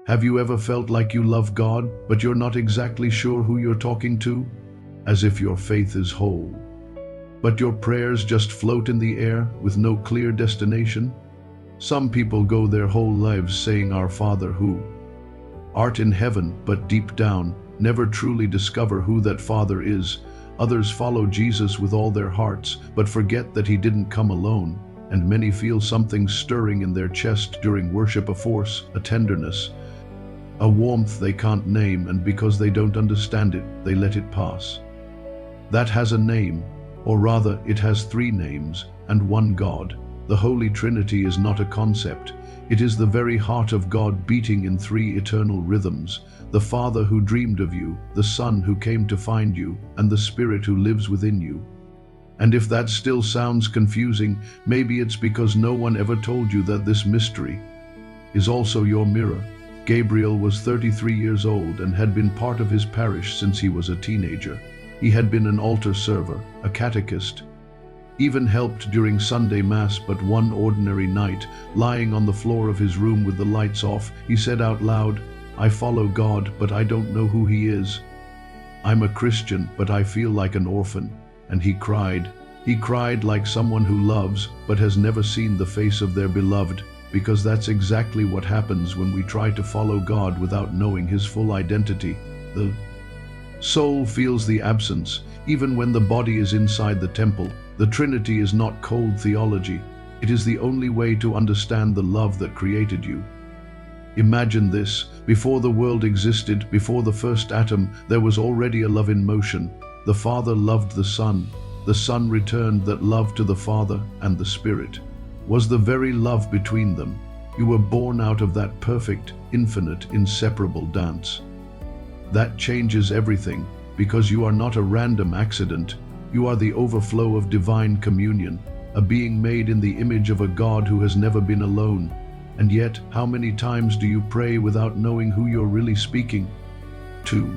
Have you ever felt like you love God, but you're not exactly sure who you're talking to? As if your faith is whole, but your prayers just float in the air with no clear destination? Some people go their whole lives saying, "Our Father who art in heaven," but deep down, never truly discover who that Father is. Others follow Jesus with all their hearts, but forget that he didn't come alone. And many feel something stirring in their chest during worship, a force, a tenderness, a warmth they can't name, and because they don't understand it, they let it pass. That has a name, or rather, it has three names, and one God. The Holy Trinity is not a concept. It is the very heart of God beating in three eternal rhythms: the Father who dreamed of you, the Son who came to find you, and the Spirit who lives within you. And if that still sounds confusing, maybe it's because no one ever told you that this mystery is also your mirror. Gabriel was 33 years old and had been part of his parish since he was a teenager. He had been an altar server, a catechist, even helped during Sunday Mass, but one ordinary night, lying on the floor of his room with the lights off, he said out loud, "I follow God, but I don't know who he is. I'm a Christian, but I feel like an orphan." And he cried. He cried like someone who loves, but has never seen the face of their beloved, because that's exactly what happens when we try to follow God without knowing his full identity. The soul feels the absence, even when the body is inside the temple. The Trinity is not cold theology. It is the only way to understand the love that created you. Imagine this: before the world existed, before the first atom, there was already a love in motion. The Father loved the Son returned that love to the Father, and the Spirit was the very love between them. You were born out of that perfect, infinite, inseparable dance. That changes everything, because you are not a random accident. You are the overflow of divine communion, a being made in the image of a God who has never been alone. And yet, how many times do you pray without knowing who you're really speaking to?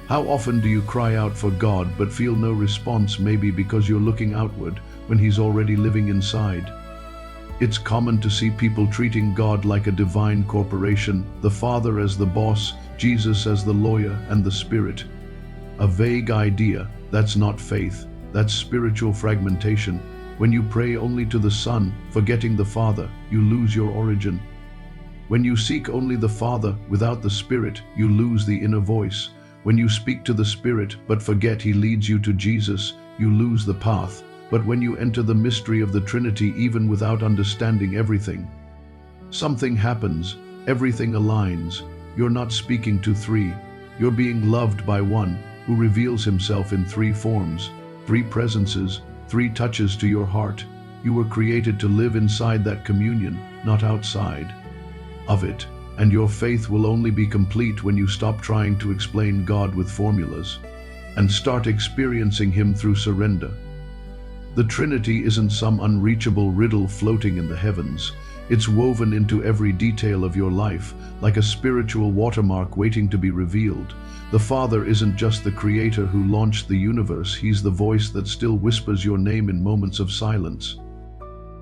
How often do you cry out for God but feel no response, maybe because you're looking outward when he's already living inside? It's common to see people treating God like a divine corporation, the Father as the boss, Jesus as the lawyer, and the Spirit a vague idea. That's not faith, that's spiritual fragmentation. When you pray only to the Son, forgetting the Father, you lose your origin. When you seek only the Father without the Spirit, you lose the inner voice. When you speak to the Spirit but forget he leads you to Jesus, you lose the path. But when you enter the mystery of the Trinity, even without understanding everything, something happens, everything aligns. You're not speaking to three, you're being loved by one who reveals himself in three forms, three presences, three touches to your heart. You were created to live inside that communion, not outside of it. And your faith will only be complete when you stop trying to explain God with formulas and start experiencing him through surrender. The Trinity isn't some unreachable riddle floating in the heavens. It's woven into every detail of your life, like a spiritual watermark waiting to be revealed. The Father isn't just the creator who launched the universe, he's the voice that still whispers your name in moments of silence.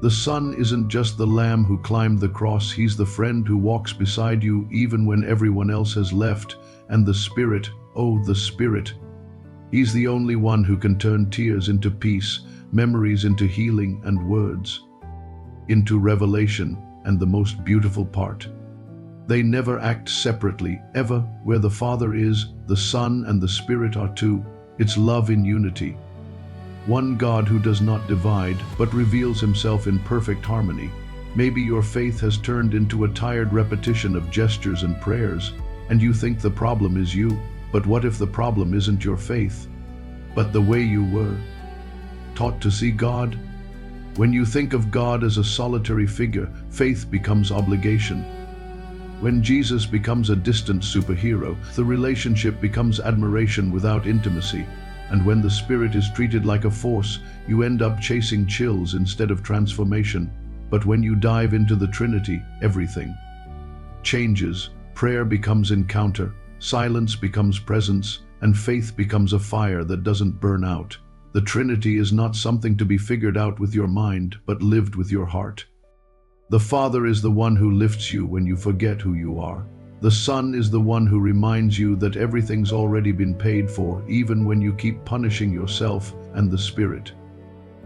The Son isn't just the lamb who climbed the cross, he's the friend who walks beside you even when everyone else has left. And the Spirit, oh, the Spirit, he's the only one who can turn tears into peace, memories into healing, and words into revelation. And the most beautiful part, they never act separately, ever. Where the Father is, the Son and the Spirit are too. It's love in unity. One God who does not divide, but reveals himself in perfect harmony. Maybe your faith has turned into a tired repetition of gestures and prayers, and you think the problem is you. But what if the problem isn't your faith, but the way you were taught to see God? When you think of God as a solitary figure, faith becomes obligation. When Jesus becomes a distant superhero, the relationship becomes admiration without intimacy. And when the Spirit is treated like a force, you end up chasing chills instead of transformation. But when you dive into the Trinity, everything changes. Prayer becomes encounter, silence becomes presence, and faith becomes a fire that doesn't burn out. The Trinity is not something to be figured out with your mind, but lived with your heart. The Father is the one who lifts you when you forget who you are. The Son is the one who reminds you that everything's already been paid for, even when you keep punishing yourself, and the Spirit.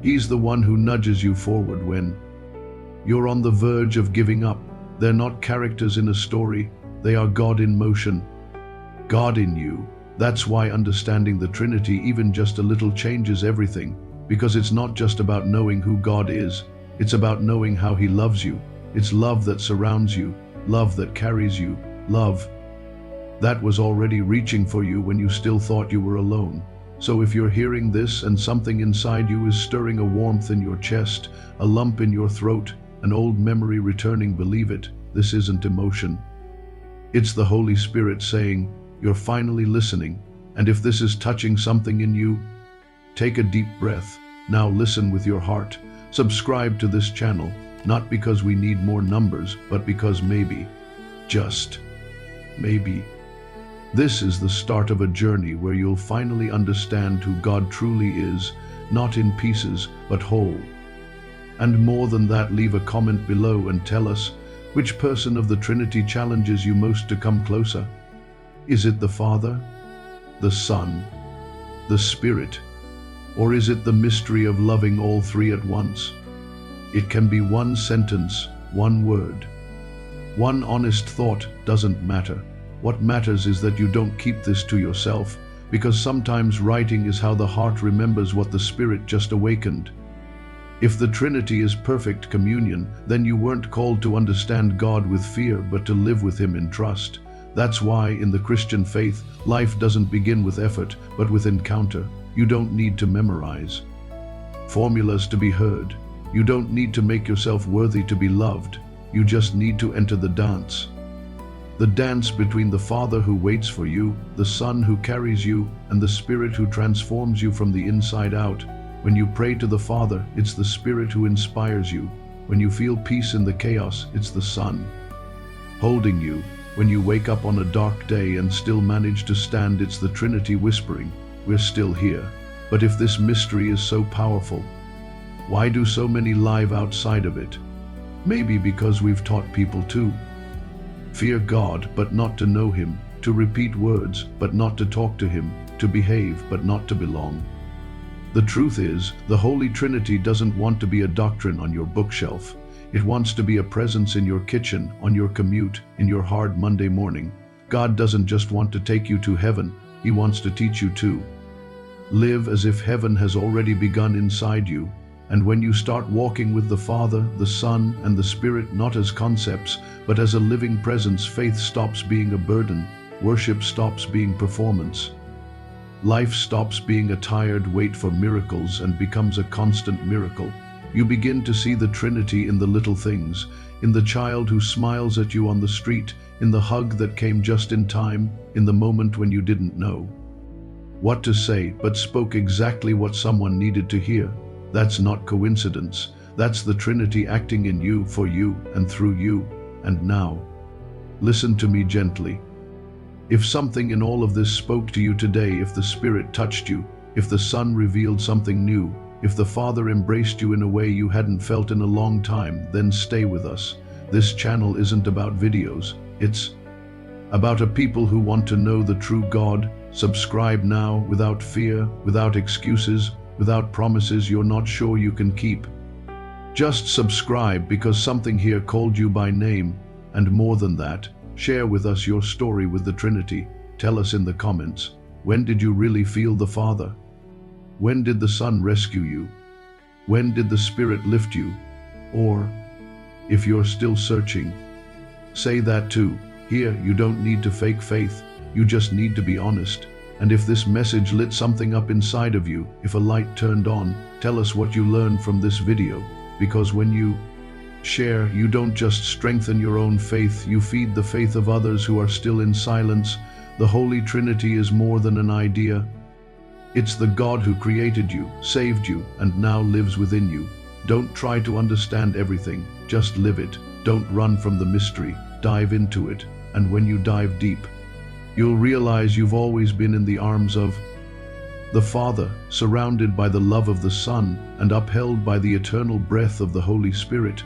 He's the one who nudges you forward when you're on the verge of giving up. They're not characters in a story, they are God in motion. God in you. That's why understanding the Trinity, even just a little, changes everything. Because it's not just about knowing who God is, it's about knowing how He loves you. It's love that surrounds you, love that carries you, love that was already reaching for you when you still thought you were alone. So if you're hearing this and something inside you is stirring, a warmth in your chest, a lump in your throat, an old memory returning, believe it, this isn't emotion. It's the Holy Spirit saying, you're finally listening. And if this is touching something in you, take a deep breath. Now listen with your heart. Subscribe to this channel, not because we need more numbers, but because maybe, just maybe, this is the start of a journey where you'll finally understand who God truly is, not in pieces, but whole. And more than that, leave a comment below and tell us which person of the Trinity challenges you most to come closer. Is it the Father, the Son, the Spirit, or is it the mystery of loving all three at once? It can be one sentence, one word. One honest thought doesn't matter. What matters is that you don't keep this to yourself, because sometimes writing is how the heart remembers what the Spirit just awakened. If the Trinity is perfect communion, then you weren't called to understand God with fear, but to live with Him in trust. That's why in the Christian faith, life doesn't begin with effort, but with encounter. You don't need to memorize formulas to be heard. You don't need to make yourself worthy to be loved. You just need to enter the dance. The dance between the Father who waits for you, the Son who carries you, and the Spirit who transforms you from the inside out. When you pray to the Father, it's the Spirit who inspires you. When you feel peace in the chaos, it's the Son holding you. When you wake up on a dark day and still manage to stand, it's the Trinity whispering, we're still here. But if this mystery is so powerful, why do so many live outside of it? Maybe because we've taught people to fear God but not to know Him, to repeat words but not to talk to Him, to behave but not to belong. The truth is, the Holy Trinity doesn't want to be a doctrine on your bookshelf. It wants to be a presence in your kitchen, on your commute, in your hard Monday morning. God doesn't just want to take you to heaven, He wants to teach you to live as if heaven has already begun inside you. And when you start walking with the Father, the Son, and the Spirit, not as concepts, but as a living presence, faith stops being a burden, worship stops being performance. Life stops being a tired wait for miracles and becomes a constant miracle. You begin to see the Trinity in the little things, in the child who smiles at you on the street, in the hug that came just in time, in the moment when you didn't know what to say, but spoke exactly what someone needed to hear. That's not coincidence. That's the Trinity acting in you, for you, and through you. And now, listen to me gently. If something in all of this spoke to you today, if the Spirit touched you, if the Son revealed something new, if the Father embraced you in a way you hadn't felt in a long time, then stay with us. This channel isn't about videos. It's about a people who want to know the true God. Subscribe now, without fear, without excuses, without promises you're not sure you can keep. Just subscribe because something here called you by name. And more than that, share with us your story with the Trinity. Tell us in the comments, when did you really feel the Father? When did the Son rescue you? When did the Spirit lift you? Or, if you're still searching, say that too. Here, you don't need to fake faith. You just need to be honest. And if this message lit something up inside of you, if a light turned on, tell us what you learned from this video. Because when you share, you don't just strengthen your own faith, you feed the faith of others who are still in silence. The Holy Trinity is more than an idea. It's the God who created you, saved you, and now lives within you. Don't try to understand everything, just live it. Don't run from the mystery, dive into it. And when you dive deep, you'll realize you've always been in the arms of the Father, surrounded by the love of the Son, and upheld by the eternal breath of the Holy Spirit.